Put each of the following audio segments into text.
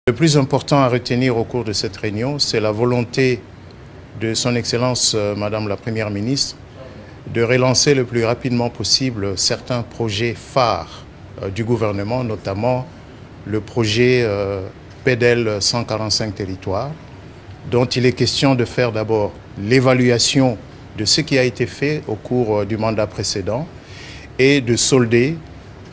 Le plus important à retenir au cours de cette réunion, c'est la volonté de son Excellence Madame la Première ministre de relancer le plus rapidement possible certains projets phares du gouvernement, notamment le projet PEDEL 145 territoires, dont il est question de faire d'abord l'évaluation de ce qui a été fait au cours du mandat précédent et de solder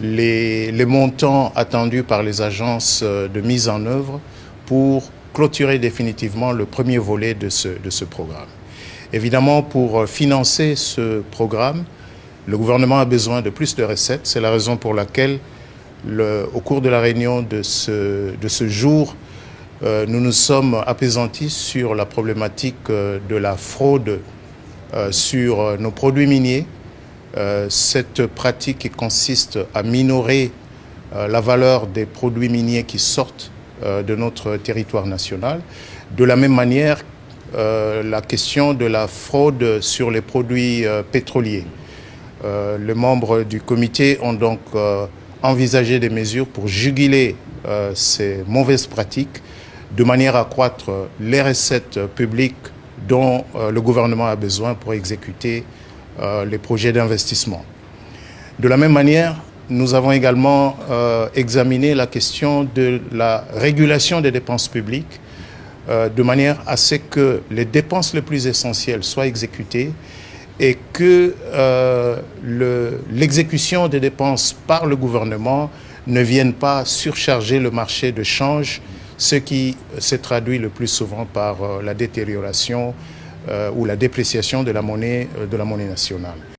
les montants attendus par les agences de mise en œuvre pour clôturer définitivement le premier volet de ce programme. Évidemment, pour financer ce programme, le gouvernement a besoin de plus de recettes. C'est la raison pour laquelle, au cours de la réunion de ce jour, nous nous sommes appesantis sur la problématique de la fraude sur nos produits miniers. Cette pratique qui consiste à minorer la valeur des produits miniers qui sortent de notre territoire national. De la même manière, la question de la fraude sur les produits pétroliers. Les membres du comité ont donc envisagé des mesures pour juguler ces mauvaises pratiques de manière à accroître les recettes publiques dont le gouvernement a besoin pour exécuter les projets d'investissement. De la même manière, nous avons également examiné la question de la régulation des dépenses publiques de manière à ce que les dépenses les plus essentielles soient exécutées et que l'exécution des dépenses par le gouvernement ne vienne pas surcharger le marché de change, ce qui se traduit le plus souvent par la détérioration ou la dépréciation de la monnaie nationale.